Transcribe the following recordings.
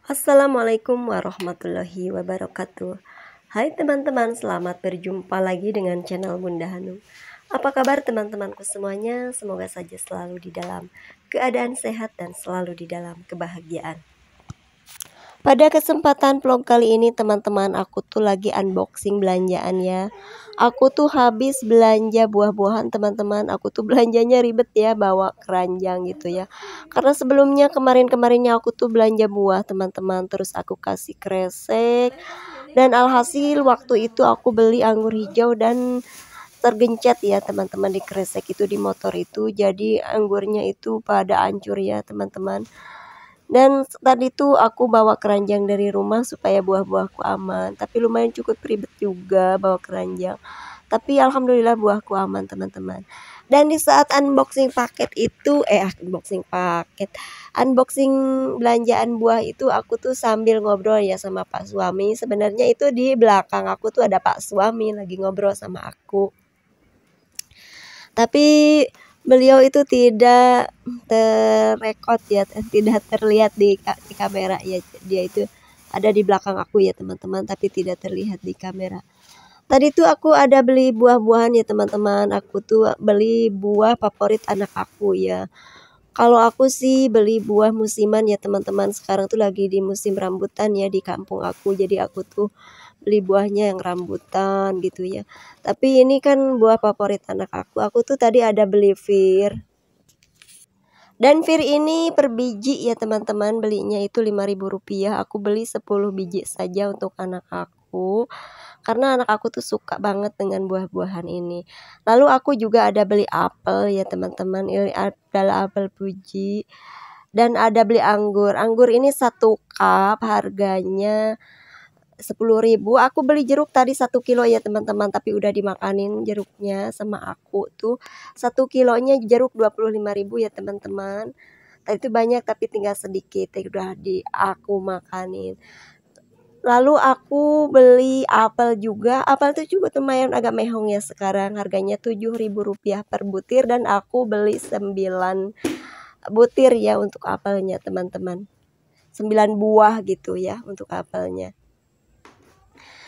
Assalamualaikum warahmatullahi wabarakatuh. Hai teman-teman, selamat berjumpa lagi dengan channel Bunda Hanum. Apa kabar teman-temanku semuanya? Semoga saja selalu di dalam keadaan sehat dan selalu di dalam kebahagiaan. Pada kesempatan vlog kali ini teman-teman, aku tuh lagi unboxing belanjaan ya. Aku tuh habis belanja buah-buahan teman-teman. Aku tuh belanjanya ribet ya, bawa keranjang gitu ya. Karena sebelumnya kemarin-kemarinnya aku tuh belanja buah teman-teman, terus aku kasih kresek. Dan alhasil waktu itu aku beli anggur hijau dan tergencet ya teman-teman di kresek itu, di motor itu. Jadi anggurnya itu pada hancur ya teman-teman. Dan tadi tuh aku bawa keranjang dari rumah supaya buah-buahku aman. Tapi lumayan cukup ribet juga bawa keranjang. Tapi alhamdulillah buahku aman teman-teman. Dan di saat unboxing paket itu, unboxing belanjaan buah itu, aku tuh sambil ngobrol ya sama Pak suami. Sebenarnya itu di belakang aku tuh ada Pak suami lagi ngobrol sama aku. Tapi beliau itu tidak terrekod ya, tidak terlihat di kamera ya. Dia itu ada di belakang aku ya teman-teman, tapi tidak terlihat di kamera. Tadi tuh aku ada beli buah-buahan ya teman-teman. Aku tuh beli buah favorit anak aku ya. Kalau aku sih beli buah musiman ya teman-teman. Sekarang tuh lagi di musim rambutan ya di kampung aku. Jadi aku tuh beli buahnya yang rambutan gitu ya. Tapi ini kan buah favorit anak aku. Aku tuh tadi ada beli fir. Dan fir ini per biji ya teman-teman, belinya itu Rp5.000. Aku beli 10 biji saja untuk anak aku. Karena anak aku tuh suka banget dengan buah-buahan ini. Lalu aku juga ada beli apel ya teman-teman. Ini adalah apel Fuji. Dan ada beli anggur. Anggur ini 1 cup harganya 10.000. Aku beli jeruk tadi 1 kilo ya teman-teman, tapi udah dimakanin jeruknya sama aku tuh. 1 kilonya jeruk 25.000 ya teman-teman. Tadi itu banyak tapi tinggal sedikit, udah aku makanin. Lalu aku beli apel juga. Apel itu juga lumayan agak mehong ya sekarang. Harganya Rp7.000 per butir. Dan aku beli 9 butir ya untuk apelnya teman-teman. 9 buah gitu ya untuk apelnya.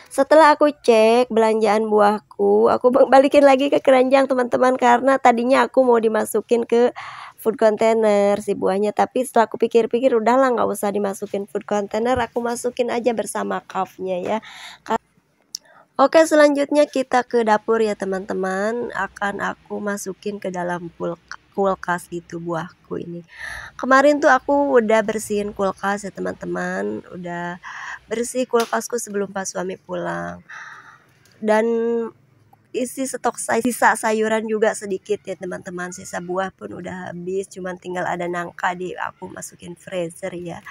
Setelah aku cek belanjaan buahku, aku balikin lagi ke keranjang teman-teman. Karena tadinya aku mau dimasukin ke food container si buahnya, tapi setelah aku pikir-pikir udahlah nggak usah dimasukin food container, aku masukin aja bersama cup-nya ya. Oke, selanjutnya kita ke dapur ya teman-teman. Akan aku masukin ke dalam kulkas gitu buahku ini. Kemarin tuh aku udah bersihin kulkas ya teman-teman, udah bersih kulkasku sebelum pas suami pulang. Dan isi stok sisa sayuran juga sedikit ya teman-teman. Sisa buah pun udah habis, cuman tinggal ada nangka di aku masukin freezer ya.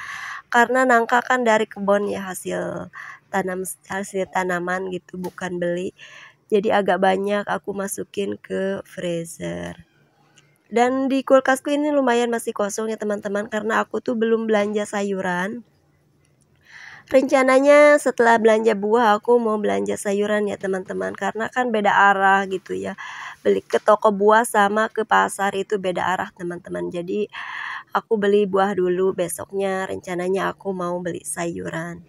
Karena nangka kan dari kebun ya, hasil tanaman gitu, bukan beli. Jadi agak banyak aku masukin ke freezer. Dan di kulkasku ini lumayan masih kosong ya teman-teman, karena aku tuh belum belanja sayuran. Rencananya setelah belanja buah aku mau belanja sayuran ya teman-teman, karena kan beda arah gitu ya. Beli ke toko buah sama ke pasar itu beda arah teman-teman. Jadi aku beli buah dulu, besoknya rencananya aku mau beli sayuran.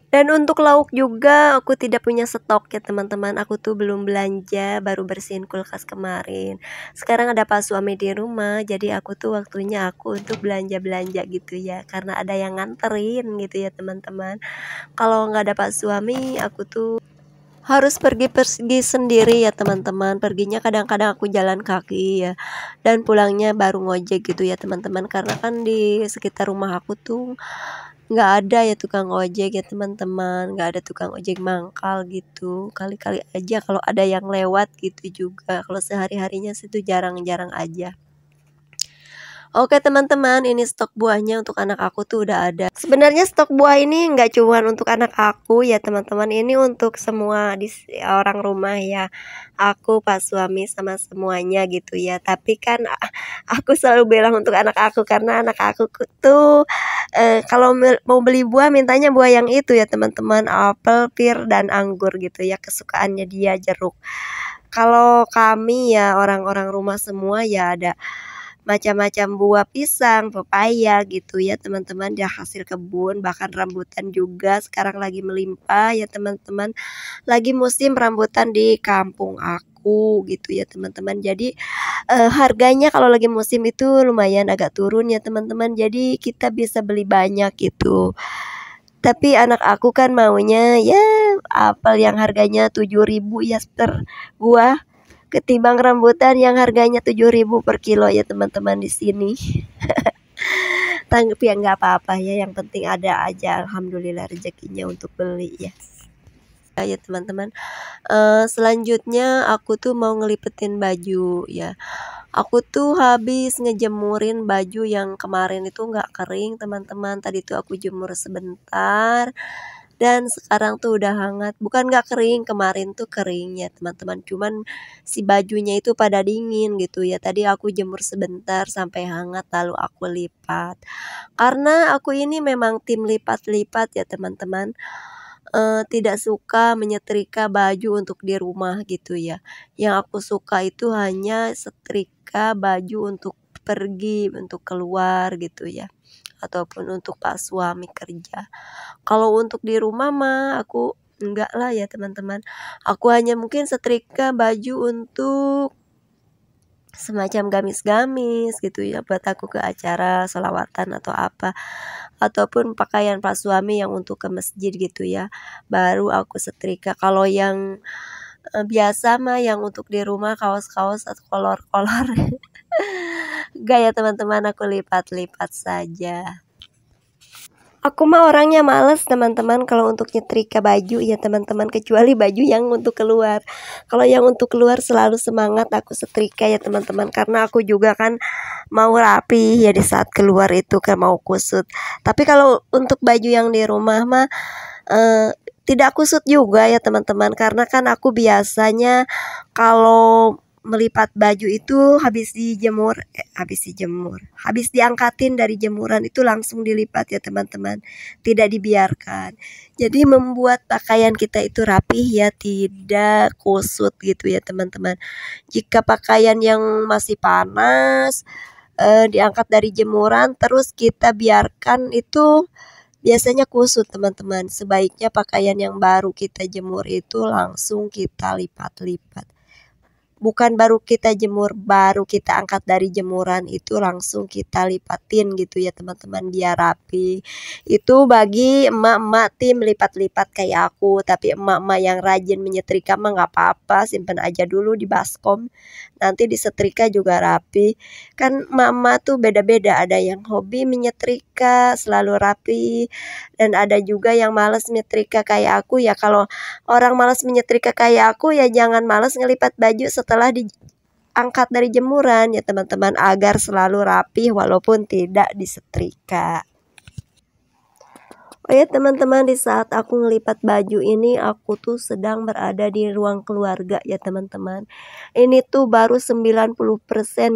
Dan untuk lauk juga aku tidak punya stok ya teman-teman. Aku tuh belum belanja, baru bersihin kulkas kemarin. Sekarang ada Pak suami di rumah, jadi aku tuh waktunya aku untuk belanja-belanja gitu ya. Karena ada yang nganterin gitu ya teman-teman. Kalau nggak ada Pak suami, aku tuh harus pergi sendiri ya teman-teman. Perginya kadang-kadang aku jalan kaki ya. Dan pulangnya baru ngojek gitu ya teman-teman. Karena kan di sekitar rumah aku tuh nggak ada ya tukang ojek ya teman-teman, nggak ada tukang ojek mangkal gitu. Kali-kali aja kalau ada yang lewat gitu juga. Kalau sehari-harinya sih itu jarang-jarang aja. Oke teman-teman, ini stok buahnya untuk anak aku tuh udah ada. Sebenarnya stok buah ini nggak cuma untuk anak aku ya teman-teman, ini untuk semua orang rumah ya. Aku, Pak suami sama semuanya gitu ya. Tapi kan aku selalu bilang untuk anak aku, karena anak aku tuh kalau mau beli buah mintanya buah yang itu ya teman-teman, apel, pir, dan anggur gitu ya, kesukaannya dia jeruk. Kalau kami ya orang-orang rumah semua ya ada macam-macam buah pisang, pepaya gitu ya teman-teman, dia hasil kebun, bahkan rambutan juga sekarang lagi melimpah ya teman-teman. Lagi musim rambutan di kampung aku gitu ya teman-teman. Jadi harganya kalau lagi musim itu lumayan agak turun ya teman-teman. Jadi kita bisa beli banyak gitu. Tapi anak aku kan maunya ya apel yang harganya 7.000 ya per buah, ketimbang rambutan yang harganya 7.000 per kilo ya teman-teman di sini. Tapi ya nggak apa-apa ya, yang penting ada aja alhamdulillah rezekinya untuk beli ya. Ya teman-teman, selanjutnya aku tuh mau ngelipetin baju ya. Aku tuh habis ngejemurin baju yang kemarin itu nggak kering teman-teman. Tadi tuh aku jemur sebentar dan sekarang tuh udah hangat. Bukan nggak kering, kemarin tuh kering ya teman-teman. Cuman si bajunya itu pada dingin gitu ya. Tadi aku jemur sebentar sampai hangat lalu aku lipat. Karena aku ini memang tim lipat-lipat ya teman-teman. Tidak suka menyetrika baju untuk di rumah gitu ya. Yang aku suka itu hanya setrika baju untuk pergi, untuk keluar gitu ya, ataupun untuk pas suami kerja. Kalau untuk di rumah mah aku enggak lah ya teman-teman. Aku hanya mungkin setrika baju untuk semacam gamis-gamis gitu ya, buat aku ke acara sholawatan atau apa, ataupun pakaian pas suami yang untuk ke masjid gitu ya, baru aku setrika. Kalau yang biasa mah yang untuk di rumah kaos-kaos atau kolor-kolor enggak ya teman-teman, aku lipat-lipat saja. Aku mah orangnya males teman-teman kalau untuk nyetrika baju ya teman-teman, kecuali baju yang untuk keluar. Kalau yang untuk keluar selalu semangat aku setrika ya teman-teman, karena aku juga kan mau rapi ya di saat keluar itu kan mau kusut. Tapi kalau untuk baju yang di rumah mah tidak kusut juga ya teman-teman, karena kan aku biasanya kalau melipat baju itu habis diangkatin dari jemuran itu langsung dilipat ya teman-teman, tidak dibiarkan. Jadi membuat pakaian kita itu rapih ya, tidak kusut gitu ya teman-teman. Jika pakaian yang masih panas diangkat dari jemuran terus kita biarkan, itu biasanya kusut teman-teman. Sebaiknya pakaian yang baru kita jemur itu langsung kita lipat-lipat. Bukan baru kita jemur, baru kita angkat dari jemuran itu langsung kita lipatin gitu ya teman-teman, biar rapi. Itu bagi emak-emak tim lipat-lipat kayak aku. Tapi emak-emak yang rajin menyetrika mah nggak apa-apa, simpen aja dulu di baskom, nanti disetrika juga rapi. Kan emak-emak tuh beda-beda, ada yang hobi menyetrika selalu rapi, dan ada juga yang malas menyetrika kayak aku ya. Kalau orang malas menyetrika kayak aku ya jangan malas ngelipat baju setelah diangkat dari jemuran ya teman-teman, agar selalu rapi walaupun tidak disetrika. Oh ya teman-teman, di saat aku ngelipat baju ini aku tuh sedang berada di ruang keluarga ya teman-teman. Ini tuh baru 90%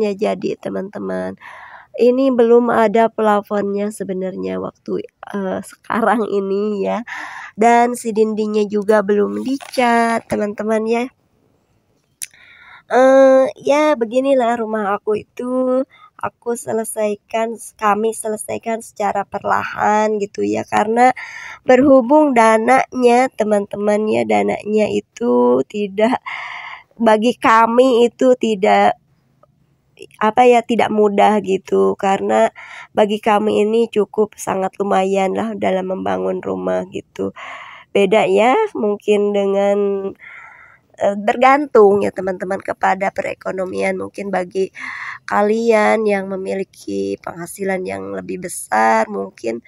ya jadi teman-teman. Ini belum ada plafonnya sebenarnya waktu sekarang ini ya. Dan si dindingnya juga belum dicat teman-teman ya. Ya beginilah rumah aku itu, kami selesaikan secara perlahan gitu ya, karena berhubung dananya teman-teman ya, dananya itu tidak, bagi kami itu tidak tidak mudah gitu, karena bagi kami ini cukup sangat lumayan lah dalam membangun rumah gitu. Beda ya mungkin dengan bergantung ya teman-teman kepada perekonomian. Mungkin bagi kalian yang memiliki penghasilan yang lebih besar mungkin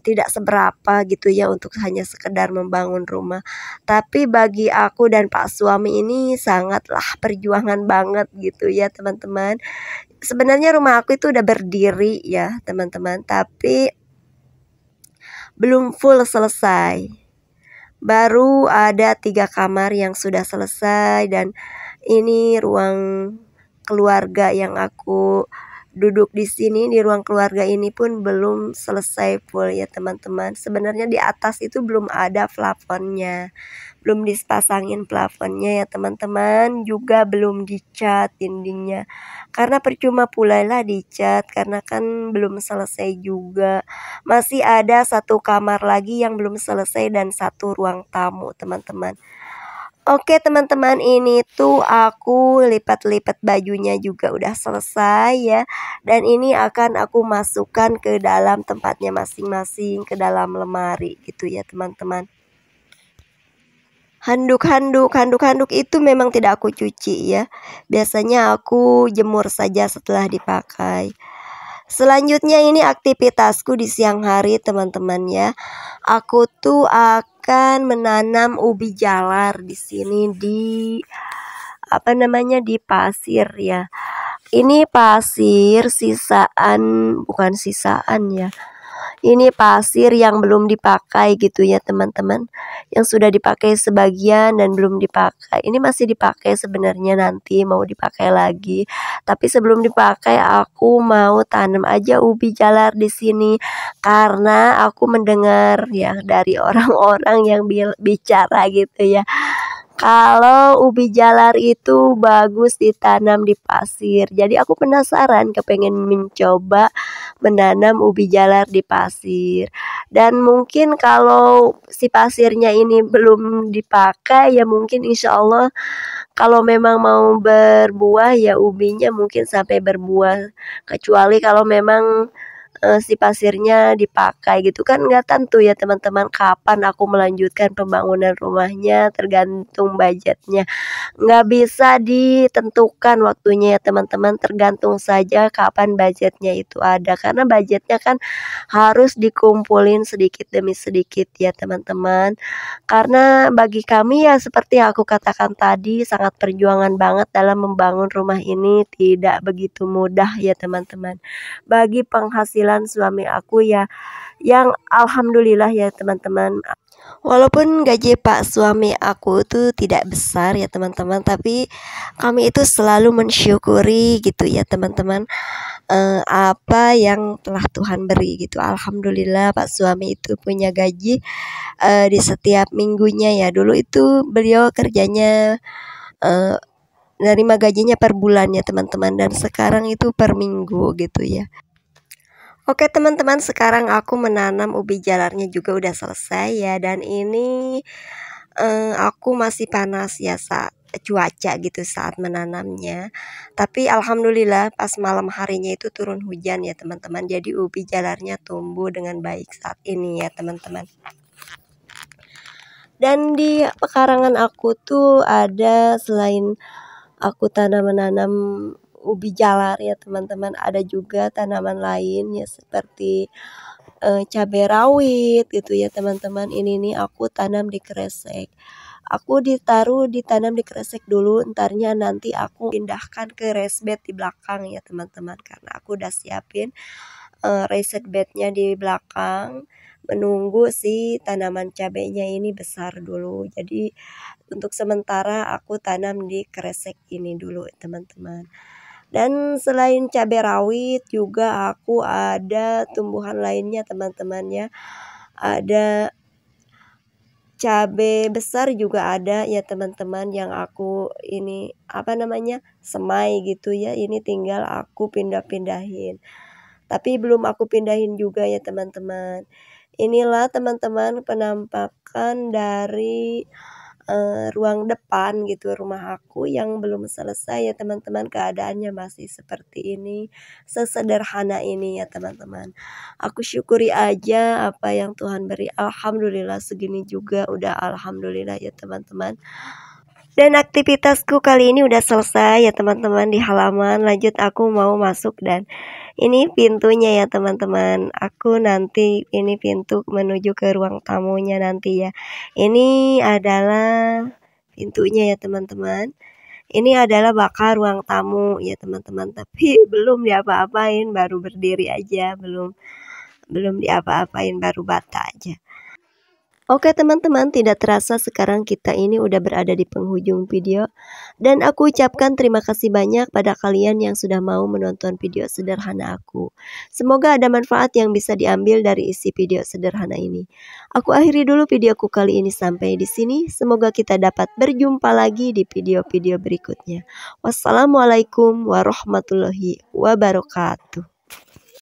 tidak seberapa gitu ya untuk hanya sekedar membangun rumah. Tapi bagi aku dan Pak suami ini sangatlah perjuangan banget gitu ya teman-teman. Sebenarnya rumah aku itu udah berdiri ya teman-teman, tapi belum full selesai. Baru ada 3 kamar yang sudah selesai, dan ini ruang keluarga yang aku duduk di sini di ruang keluarga ini pun belum selesai full ya teman-teman. Sebenarnya di atas itu belum ada plafonnya, belum dipasangin plafonnya ya teman-teman, juga belum dicat dindingnya. Karena percuma pula lah dicat karena kan belum selesai juga. Masih ada satu kamar lagi yang belum selesai dan satu ruang tamu teman-teman. Oke teman-teman, ini tuh aku lipat-lipat bajunya juga udah selesai ya. Dan ini akan aku masukkan ke dalam tempatnya masing-masing, ke dalam lemari gitu ya teman-teman. Handuk itu memang tidak aku cuci ya. Biasanya aku jemur saja setelah dipakai. Selanjutnya ini aktivitasku di siang hari teman-teman ya. Aku tuh akan menanam ubi jalar di sini di di pasir ya. Ini pasir sisaan, bukan sisaan ya. Ini pasir yang belum dipakai gitu ya teman-teman. Yang sudah dipakai sebagian dan belum dipakai. Ini masih dipakai sebenarnya, nanti mau dipakai lagi. Tapi sebelum dipakai aku mau tanam aja ubi jalar di sini. Karena aku mendengar ya dari orang-orang yang bicara gitu ya. Kalau ubi jalar itu bagus ditanam di pasir. Jadi aku penasaran, kepengen mencoba menanam ubi jalar di pasir. Dan mungkin kalau si pasirnya ini belum dipakai ya mungkin insya Allah kalau memang mau berbuah ya ubinya mungkin sampai berbuah. Kecuali kalau memang si pasirnya dipakai gitu kan, nggak tentu ya teman-teman kapan aku melanjutkan pembangunan rumahnya, tergantung budgetnya. Nggak bisa ditentukan waktunya ya teman-teman, tergantung saja kapan budgetnya itu ada. Karena budgetnya kan harus dikumpulin sedikit demi sedikit ya teman-teman. Karena bagi kami ya seperti yang aku katakan tadi, sangat perjuangan banget dalam membangun rumah ini, tidak begitu mudah ya teman-teman. Bagi penghasilan suami aku ya yang alhamdulillah ya teman-teman. Walaupun gaji Pak suami aku tuh tidak besar ya teman-teman, tapi kami itu selalu mensyukuri gitu ya teman-teman, apa yang telah Tuhan beri gitu. Alhamdulillah Pak suami itu punya gaji di setiap minggunya ya. Dulu itu beliau kerjanya nerima gajinya per bulan ya teman-teman, dan sekarang itu per minggu gitu ya. Oke teman-teman, sekarang aku menanam ubi jalarnya juga udah selesai ya. Dan ini aku masih panas ya saat cuaca gitu saat menanamnya. Tapi alhamdulillah pas malam harinya itu turun hujan ya teman-teman. Jadi ubi jalarnya tumbuh dengan baik saat ini ya teman-teman. Dan di pekarangan aku tuh ada, selain aku menanam ubi jalar ya teman-teman, ada juga tanaman lain ya seperti cabai rawit gitu ya teman-teman. Ini nih aku tanam di kresek. Aku ditanam di kresek dulu, entarnya nanti aku pindahkan ke raised bed di belakang ya teman-teman, karena aku udah siapin raised bednya di belakang, menunggu si tanaman cabenya ini besar dulu. Jadi untuk sementara aku tanam di kresek ini dulu teman-teman. Dan selain cabai rawit juga aku ada tumbuhan lainnya teman-teman ya. Ada cabai besar juga ada ya teman-teman, yang aku ini semai gitu ya. Ini tinggal aku pindah-pindahin. Tapi belum aku pindahin juga ya teman-teman. Inilah teman-teman penampakan dari ruang depan gitu rumah aku yang belum selesai ya teman-teman. Keadaannya masih seperti ini, sesederhana ini ya teman-teman. Aku syukuri aja apa yang Tuhan beri. Alhamdulillah segini juga udah alhamdulillah ya teman-teman. Dan aktivitasku kali ini udah selesai ya teman-teman di halaman. Lanjut aku mau masuk, dan ini pintunya ya teman-teman. Aku nanti ini pintu menuju ke ruang tamunya nanti ya. Ini adalah pintunya ya teman-teman. Ini adalah bakal ruang tamu ya teman-teman. Tapi belum diapa-apain, baru berdiri aja, belum diapa-apain, baru bata aja. Oke teman-teman, tidak terasa sekarang kita ini udah berada di penghujung video. Dan aku ucapkan terima kasih banyak pada kalian yang sudah mau menonton video sederhana aku. Semoga ada manfaat yang bisa diambil dari isi video sederhana ini. Aku akhiri dulu videoku kali ini sampai di sini. Semoga kita dapat berjumpa lagi di video-video berikutnya. Wassalamualaikum warahmatullahi wabarakatuh.